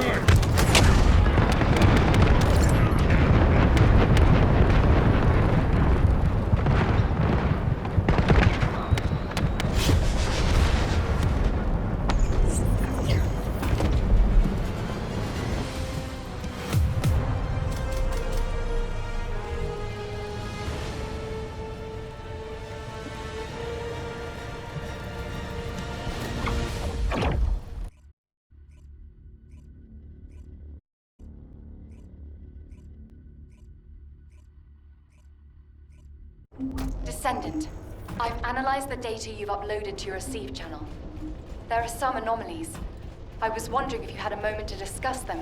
charge! Descendant, I've analyzed the data you've uploaded to your receive channel. There are some anomalies. I was wondering if you had a moment to discuss them.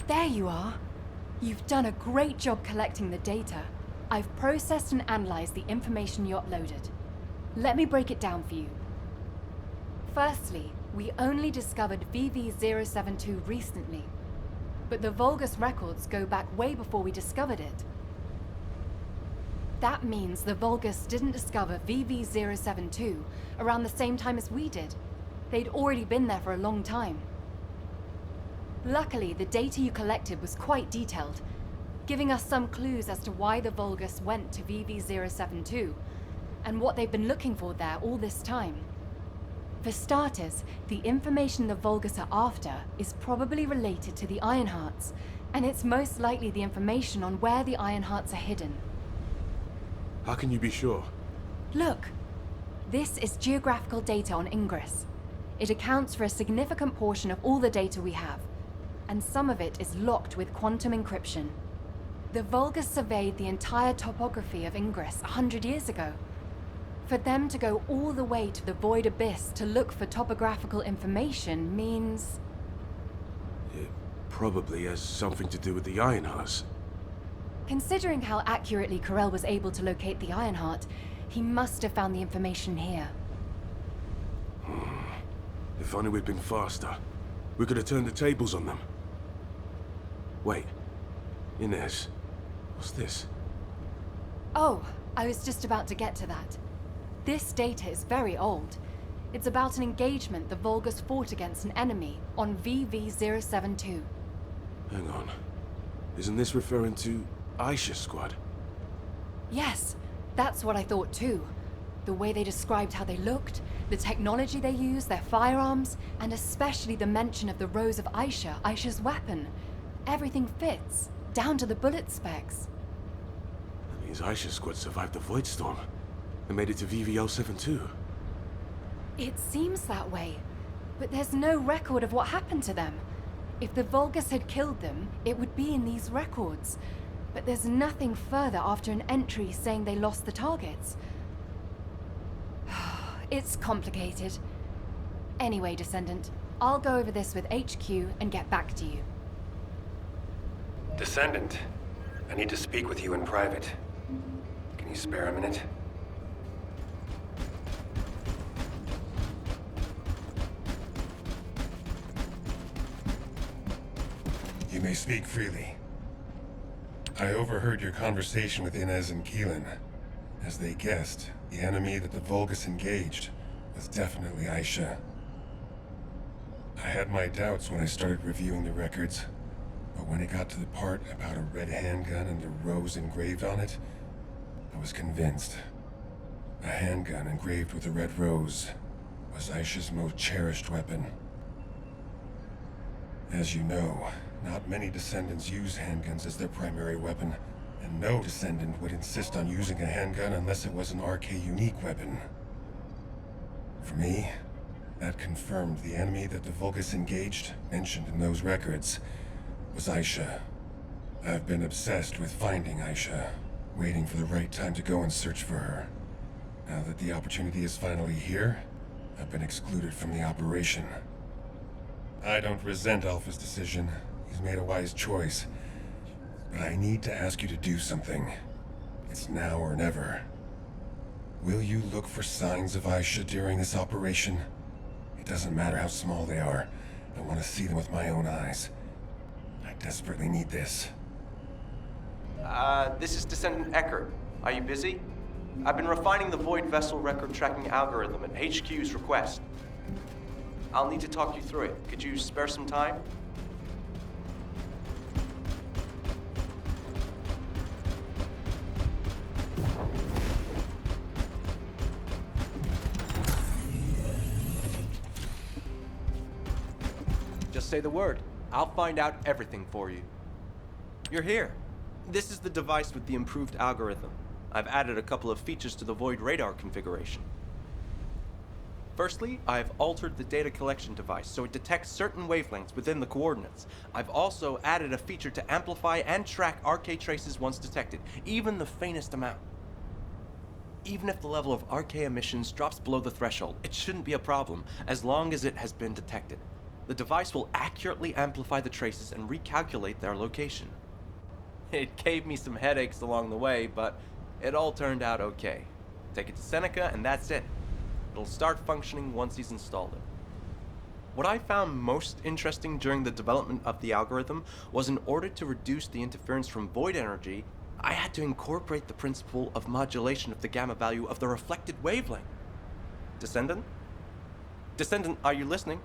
There you are. You've done a great job collecting the data. I've processed and analyzed the information you uploaded. Let me break it down for you. Firstly, we only discovered VV-072 recently, but the Vulgus records go back way before we discovered it. That means the Vulgus didn't discover VV-072 around the same time as we did. They'd already been there for a long time. Luckily, the data you collected was quite detailed, giving us some clues as to why the Vulgus went to VV-072 and what they've been looking for there all this time. For starters, the information the Vulgus are after is probably related to the Ironhearts, and it's most likely the information on where the Ironhearts are hidden. How can you be sure? Look, this is geographical data on Ingress. It accounts for a significant portion of all the data we have, and some of it is locked with quantum encryption. The Vulgus surveyed the entire topography of Ingress 100 years ago. For them to go all the way to the Void Abyss to look for topographical information means... It probably has something to do with the Ironhearts. Considering how accurately Corell was able to locate the Ironheart, he must have found the information here. If only we'd been faster. We could have turned the tables on them. Wait. Inez. What's this? Oh, I was just about to get to that. This data is very old. It's about an engagement the Vulgus fought against an enemy on VV-072. Hang on. Isn't this referring to Aisha's squad? Yes, that's what I thought too. The way they described how they looked, the technology they used, their firearms, and especially the mention of the Rose of Aisha, Aisha's weapon. Everything fits, down to the bullet specs. That means Aisha's squad survived the Void Storm and made it to VV-072. It seems that way, but there's no record of what happened to them. If the Vulgus had killed them, it would be in these records. But there's nothing further after an entry saying they lost the targets. It's complicated. Anyway, Descendant, I'll go over this with HQ and get back to you. Descendant, I need to speak with you in private. Can you spare a minute? You may speak freely. I overheard your conversation with Inez and Keelan. As they guessed, the enemy that the Vulgus engaged was definitely Aisha. I had my doubts when I started reviewing the records, but when it got to the part about a red handgun and a rose engraved on it, I was convinced. A handgun engraved with a red rose was Aisha's most cherished weapon. As you know, not many Descendants use handguns as their primary weapon, and no Descendant would insist on using a handgun unless it was an RK unique weapon. For me, that confirmed the enemy that the Vulgus engaged, mentioned in those records, was Aisha. I've been obsessed with finding Aisha, waiting for the right time to go and search for her. Now that the opportunity is finally here, I've been excluded from the operation. I don't resent Alpha's decision. He's made a wise choice. But I need to ask you to do something. It's now or never. Will you look for signs of Aisha during this operation? It doesn't matter how small they are. I want to see them with my own eyes. I desperately need this. This is Descendant Eckert. Are you busy? I've been refining the Void Vessel record tracking algorithm at HQ's request. I'll need to talk you through it. Could you spare some time? Just say the word. I'll find out everything for you. You're here. This is the device with the improved algorithm. I've added a couple of features to the Void radar configuration. Firstly, I've altered the data collection device so it detects certain wavelengths within the coordinates. I've also added a feature to amplify and track RK traces once detected, even the faintest amount. Even if the level of RK emissions drops below the threshold, it shouldn't be a problem as long as it has been detected. The device will accurately amplify the traces and recalculate their location. It gave me some headaches along the way, but it all turned out okay. Take it to Seneca and that's it. It'll start functioning once he's installed it. What I found most interesting during the development of the algorithm was in order to reduce the interference from void energy, I had to incorporate the principle of modulation of the gamma value of the reflected wavelength. Descendant? Descendant, are you listening?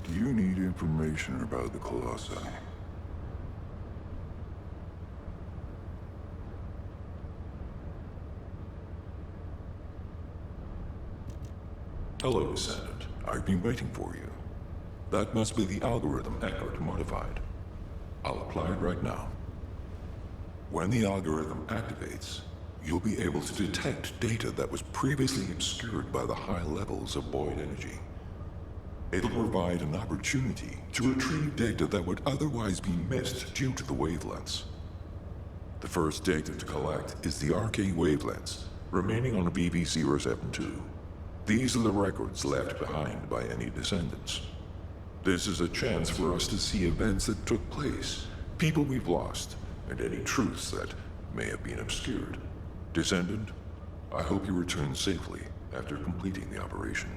Do you need information about the Colossi? Hello, Descendant. I've been waiting for you. That must be the algorithm Eckert modified. I'll apply it right now. When the algorithm activates, you'll be able to detect data that was previously obscured by the high levels of void energy. It'll provide an opportunity to retrieve data that would otherwise be missed due to the wavelengths. The first data to collect is the RK wavelengths, remaining on BB-072. These are the records left behind by any descendants. This is a chance for us to see events that took place, people we've lost, and any truths that may have been obscured. Descendant, I hope you return safely after completing the operation.